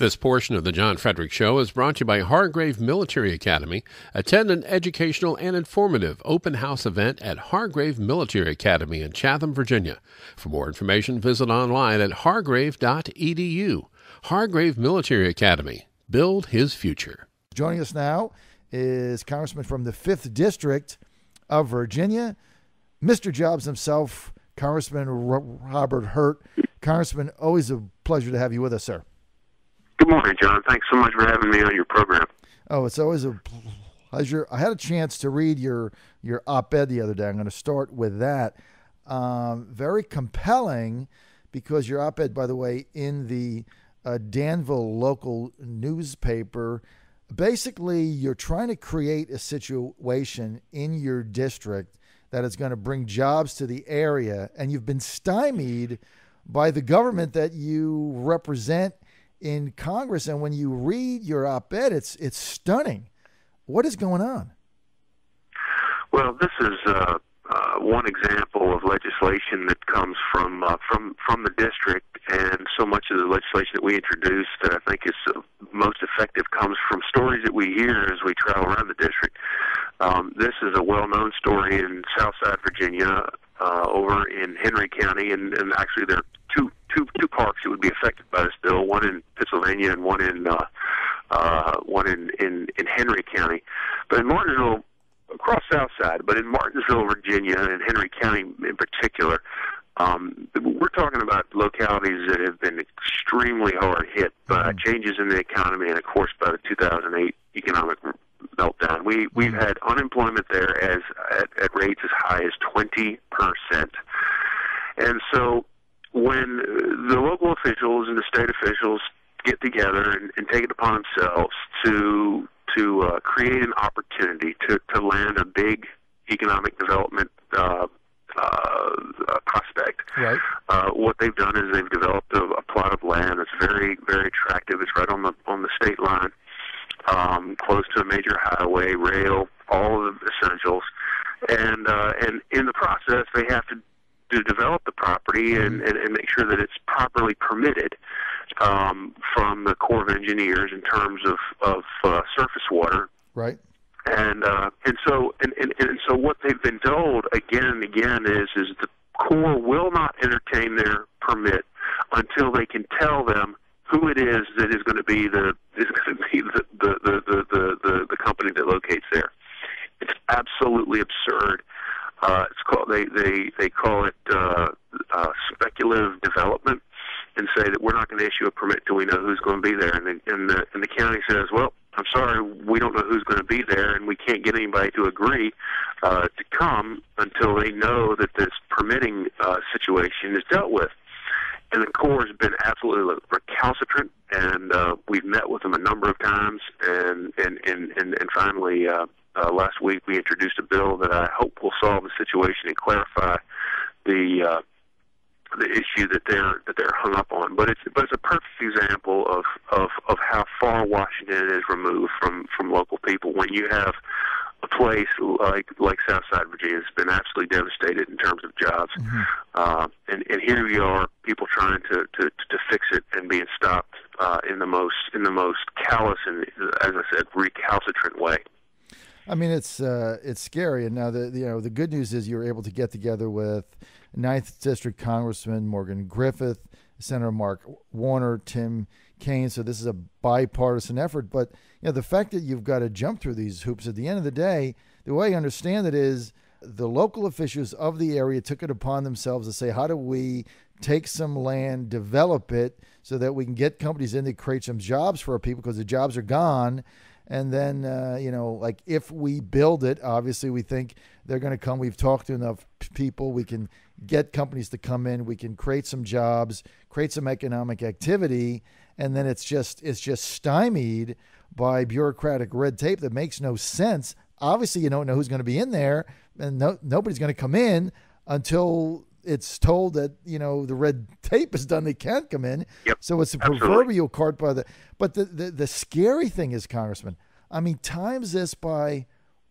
This portion of the John Fredericks Show is brought to you by Hargrave Military Academy. Attend an educational and informative open house event at Hargrave Military Academy in Chatham, Virginia. For more information, visit online at hargrave.edu. Hargrave Military Academy. Build his future. Joining us now is Congressman from the 5th District of Virginia, Mr. Jobs himself, Congressman Robert Hurt. Congressman, always a pleasure to have you with us, sir. Good morning, John. Thanks so much for having me on your program. Oh, it's always a pleasure. I had a chance to read your op-ed the other day. I'm going to start with that. Very compelling, because your op-ed, by the way, in the Danville local newspaper, basically you're trying to create a situation in your district that is going to bring jobs to the area, and you've been stymied by the government that you represent in Congress. And when you read your op-ed, it's stunning. What is going on? Well, this is one example of legislation that comes from the district, and so much of the legislation that we introduced that I think is most effective comes from stories that we hear as we travel around the district. This is a well-known story in Southside Virginia, over in Henry County, and actually there are two parks that would be affected by this bill, one in Pennsylvania and one in Henry County. But in Martinsville, across Southside, but in Martinsville, Virginia, and Henry County in particular, we're talking about localities that have been extremely hard hit by changes in the economy and, of course, by the 2008 economic meltdown. We've had unemployment there at rates as high as 20%. And so when the local officials and the state officials get together and take it upon themselves to create an opportunity to land a big economic development prospect, right. What they've done is they've developed a plot of land that's very, very attractive. It's right on the state line, close to a major highway, rail, all of the essentials, and in the process they have to develop the property and make sure that it's properly permitted from the Corps of Engineers in terms of surface water. Right. And so what they've been told again and again is the Corps will not entertain their permit until they can tell them who it is that is going to be the company that locates there. It's absolutely absurd. It's called they call it speculative development, and say that we're not going to issue a permit till we know who's going to be there. And the county says, well, I'm sorry, we don't know who's going to be there, and we can't get anybody to agree to come until they know that this permitting situation is dealt with. And the Corps has been absolutely recalcitrant, and we've met with them a number of times, and finally last week we introduced a bill that I hope will solve the situation and clarify the issue that they're hung up on. But it's a perfect example of how far Washington is removed from local people. When you have a place like Southside Virginia has been absolutely devastated in terms of jobs, and here we are, people trying to fix it and being stopped in the most callous and, as I said, recalcitrant way. I mean, it's scary. And now the good news is you were able to get together with 9th District Congressman Morgan Griffith, Senator Mark Warner, Tim Kaine. So this is a bipartisan effort. But the fact that you've got to jump through these hoops, at the end of the day, the way I understand it is the local officials of the area took it upon themselves to say, how do we take some land, develop it so that we can get companies in to create some jobs for our people, because the jobs are gone. And then, like if we build it, obviously we think they're going to come. We've talked to enough people. We can get companies to come in. We can create some jobs, create some economic activity. And then it's just stymied by bureaucratic red tape that makes no sense. Obviously, you don't know who's going to be in there, and nobody's going to come in until it's told that, the red tape is done. They can't come in. Yep, so it's a proverbial cart by the. But the scary thing is, Congressman, I mean, times this by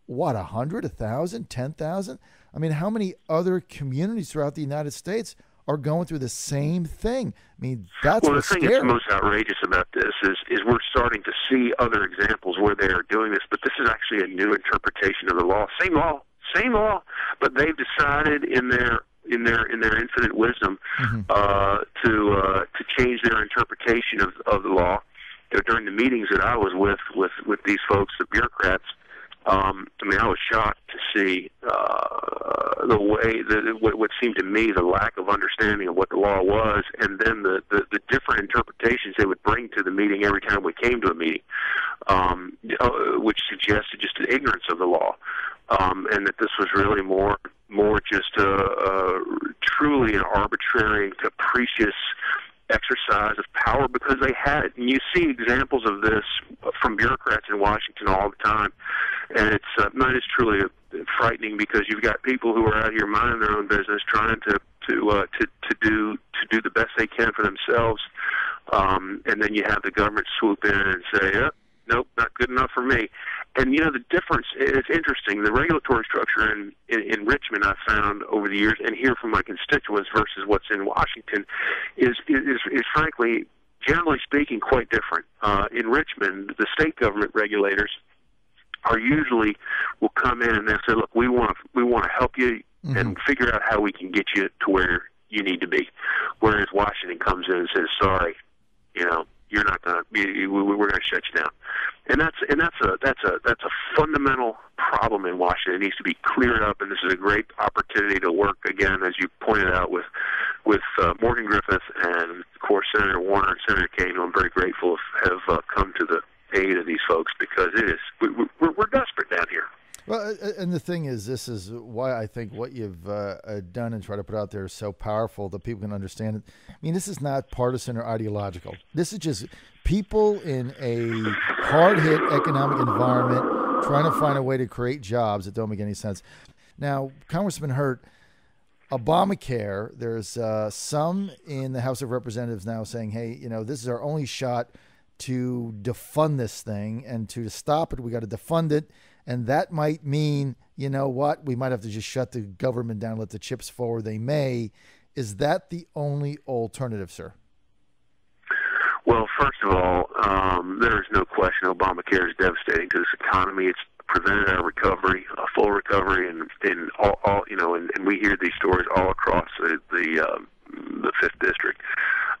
what, 100, 1,000, 10,000? I mean, how many other communities throughout the United States are going through the same thing. I mean, that's well, what's the thing scary. that's most outrageous about this is we're starting to see other examples where they are doing this, but this is actually a new interpretation of the law. Same law, but they've decided in their infinite wisdom to change their interpretation of the law. During the meetings that I was with these folks, the bureaucrats, I mean, I was shocked to see the way what seemed to me the lack of understanding of what the law was, and then the different interpretations they would bring to the meeting every time we came to a meeting, which suggested just an ignorance of the law, and that this was really more just truly an arbitrary and capricious exercise of power because they had it. And you see examples of this from bureaucrats in Washington all the time, and it's truly frightening because you've got people who are out here minding their own business, trying to do the best they can for themselves, and then you have the government swoop in and say, nope, not good enough for me. And, the difference, it's interesting, the regulatory structure in Richmond I've found over the years and hear from my constituents versus what's in Washington is frankly, generally speaking, quite different. In Richmond, the state government regulators will come in and they'll say, look, we want to help you and figure out how we can get you to where you need to be. Whereas Washington comes in and says, sorry, you're not going to. We're going to shut you down, and that's a fundamental problem in Washington. It needs to be cleared up, and this is a great opportunity to work again, as you pointed out, with Morgan Griffith and of course Senator Warner and Senator Kaine, who I'm very grateful have come to the aid of these folks because we're desperate down here. Well, and the thing is, this is why I think what you've done and try to put out there is so powerful that people can understand it. I mean, this is not partisan or ideological. This is just people in a hard-hit economic environment trying to find a way to create jobs that don't make any sense. Now, Congressman Hurt, ObamaCare, there's some in the House of Representatives now saying, hey, this is our only shot to defund this thing, and to stop it, we got to defund it. And that might mean, we might have to just shut the government down, let the chips fall where they may. Is that the only alternative, sir? Well, first of all, there is no question Obamacare is devastating to this economy. It's prevented our recovery, a full recovery, and all and we hear these stories all across the 5th District.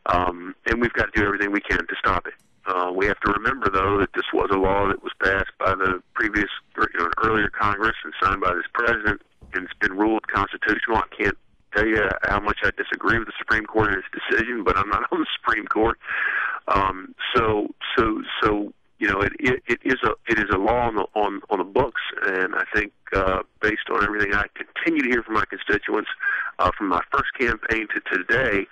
And we've got to do everything we can to stop it. We have to remember, though, that this was a law that was passed by the previous, an earlier Congress and signed by this president, and it's been ruled constitutional. I can't tell you how much I disagree with the Supreme Court in its decision, but I'm not on the Supreme Court. It is a law on the books, and I think based on everything I continue to hear from my constituents, from my first campaign to today,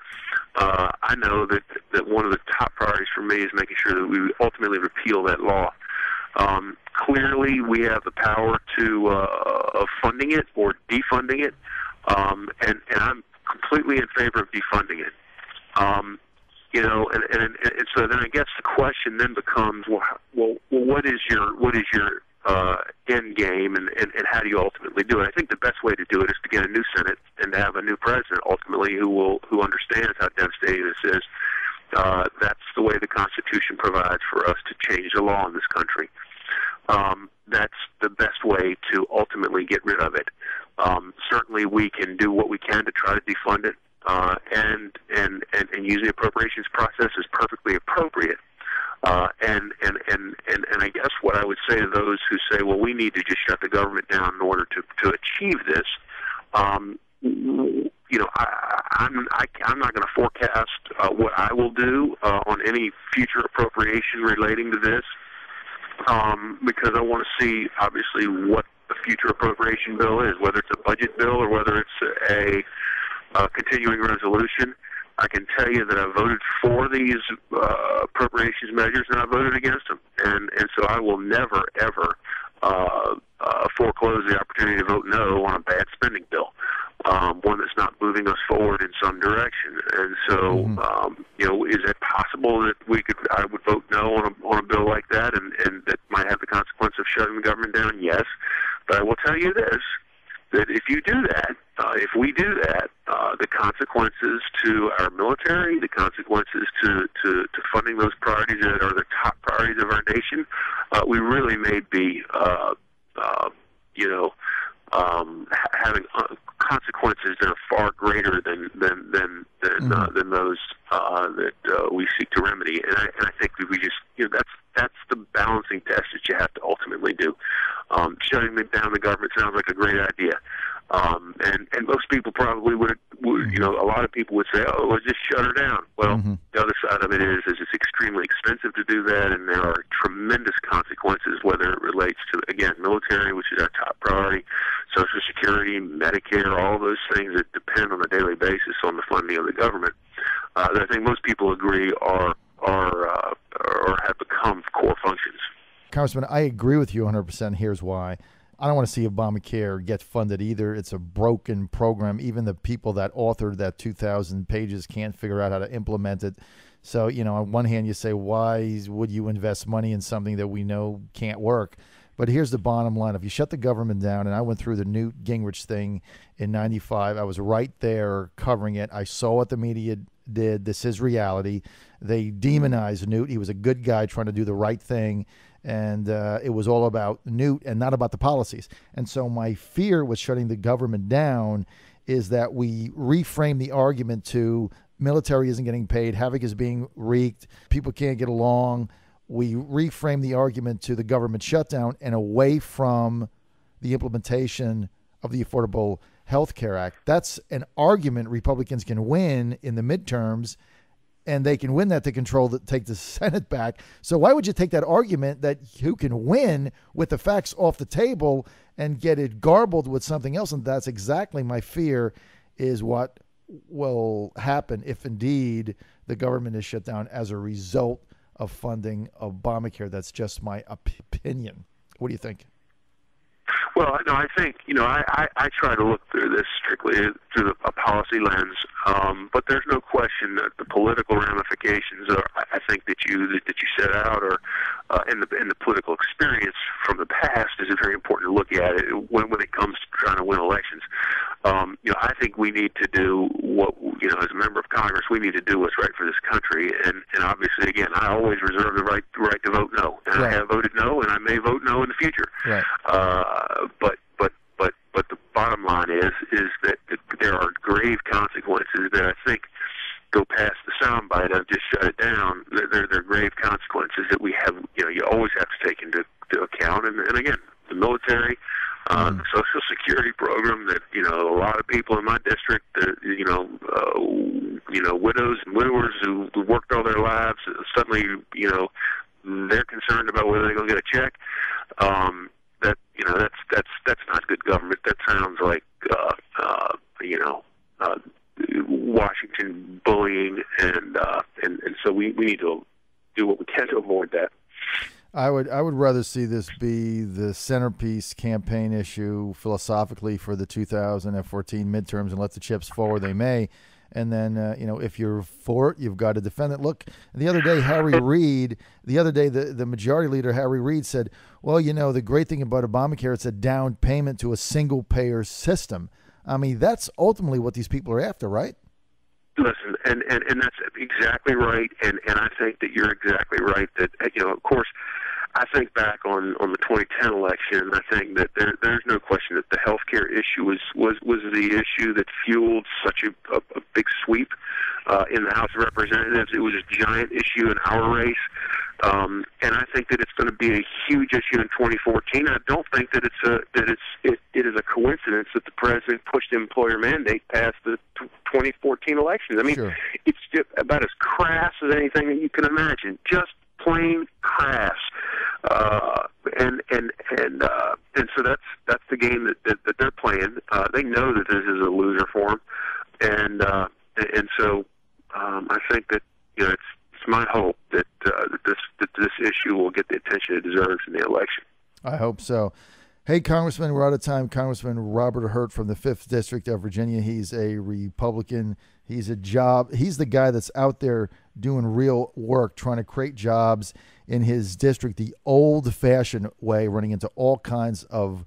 I know that one of the top priorities for me is making sure that we ultimately repeal that law. Clearly, we have the power of funding it or defunding it, and I'm completely in favor of defunding it. And so then I guess the question then becomes, well, what is your end game, and how do you ultimately do it? I think the best way to do it is to get a new Senate and to have a new president ultimately who understands how devastating this is. That's the way the Constitution provides for us to change the law in this country. That's the best way to ultimately get rid of it. Certainly, we can do what we can to try to defund it, and use the appropriations process is perfectly appropriate. And I guess what I would say to those who say, well, we need to just shut the government down in order to achieve this, I'm not going to forecast what I will do on any future appropriation relating to this, because I want to see, obviously, what the future appropriation bill is, whether it's a budget bill or whether it's a continuing resolution. I can tell you that I voted for these appropriations measures and I voted against them. And so I will never, ever foreclose the opportunity to vote no on a bad spending bill, one that's not moving us forward in some direction. And so, is it possible that I would vote no on a bill like that, and that might have the consequence of shutting the government down? Yes. But I will tell you this, that if you do that, if we do that, the consequences to our military, the consequences to funding those priorities that are the top priorities of our nation, we really may be, having consequences that are far greater than those that we seek to remedy. And I think that we just, that's the balancing test that you have to ultimately do. Shutting down the government sounds like a great idea. And most people probably would, a lot of people would say, oh, well, just shut her down. Well, the other side of it is it's extremely expensive to do that, and there are tremendous consequences, whether it relates to, again, military, which is our top priority, Social Security, Medicare, all those things that depend on a daily basis on the funding of the government, that I think most people agree are have become core functions. Congressman, I agree with you 100%. Here's why. I don't want to see Obamacare get funded either. It's a broken program. Even the people that authored that 2,000 pages can't figure out how to implement it. So, on one hand, you say, why would you invest money in something that we know can't work? But here's the bottom line. If you shut the government down, and I went through the Newt Gingrich thing in 95, I was right there covering it. I saw what the media did. This is reality. They demonized Newt. He was a good guy trying to do the right thing. And it was all about Newt and not about the policies. And so my fear with shutting the government down is that we reframe the argument to military isn't getting paid, havoc is being wreaked, people can't get along. We reframe the argument to the government shutdown and away from the implementation of the Affordable Health Care Act. That's an argument Republicans can win in the midterms, and they can win that to take the Senate back. So why would you take that argument that you can win with the facts off the table and get it garbled with something else? And that's exactly my fear is what will happen if indeed the government is shut down as a result of funding Obamacare. That's just my opinion. What do you think? Well, no, I think, I try to look through this strictly through a policy lens, but there's no question that the political ramifications I think that you set out or in the political experience from the past is very important to look at it when it comes to trying to win elections. I think we need to do what, as a member of Congress, we need to do what's right for this country. And obviously, again, I always reserve the right to vote no. And I have voted no, and I may vote no in the future. Right. But the bottom line is that there are grave consequences that I think go past the soundbite of just shut it down. There are grave consequences that we have, you always have to take into account. And again, the military, the Social Security program that, a lot of people in my district, widows and widowers who worked all their lives, suddenly, they're concerned about whether they're going to get a check. That's not good government. That sounds like, Washington bullying, and so we need to do what we can to avoid that. I would rather see this be the centerpiece campaign issue philosophically for the 2014 midterms and let the chips fall where they may. And then, if you're for it, you've got to defend it. Look, the other day, the majority leader, Harry Reid, said, well, the great thing about Obamacare, it's a down payment to a single-payer system. I mean, that's ultimately what these people are after, right? Listen, and that's exactly right. And I think that you're exactly right that, of course, I think back on the 2010 election, I think that there's no question that the health care issue was the issue that fueled such a big sweep in the House of Representatives. It was a giant issue in our race. And I think that it's going to be a huge issue in 2014. I don't think that it is a coincidence that the president pushed the employer mandate past the 2014 elections. I mean, Sure. It's just about as crass as anything that you can imagine. Just plain crass. And so that's the game that they're playing. They know that this is a loser for them, and so I think that it's my hope that this issue will get the attention it deserves in the election. I hope so. Hey, Congressman, we're out of time. Congressman Robert Hurt from the 5th District of Virginia. He's a Republican. He's the guy that's out there doing real work, trying to create jobs in his district the old-fashioned way, running into all kinds of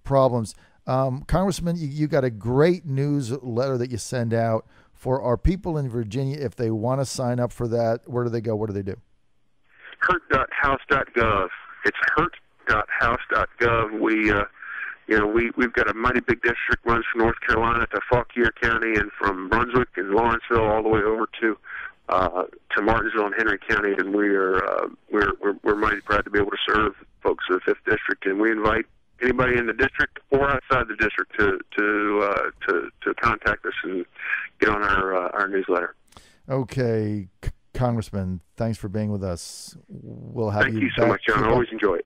problems. Congressman, you got a great newsletter that you send out for our people in Virginia. If they want to sign up for that, where do they go? What do they do? hurt.house.gov. It's hurt.house.gov. We've got a mighty big district, runs from North Carolina to Fauquier County, and from Brunswick and Lawrenceville all the way over to Martinsville and Henry County, and we're mighty proud to be able to serve folks of the 5th District, and we invite anybody in the district or outside the district to contact us and get on our newsletter. Okay, Congressman, thanks for being with us. We'll have Thank you you so back. much, John. I always enjoy it.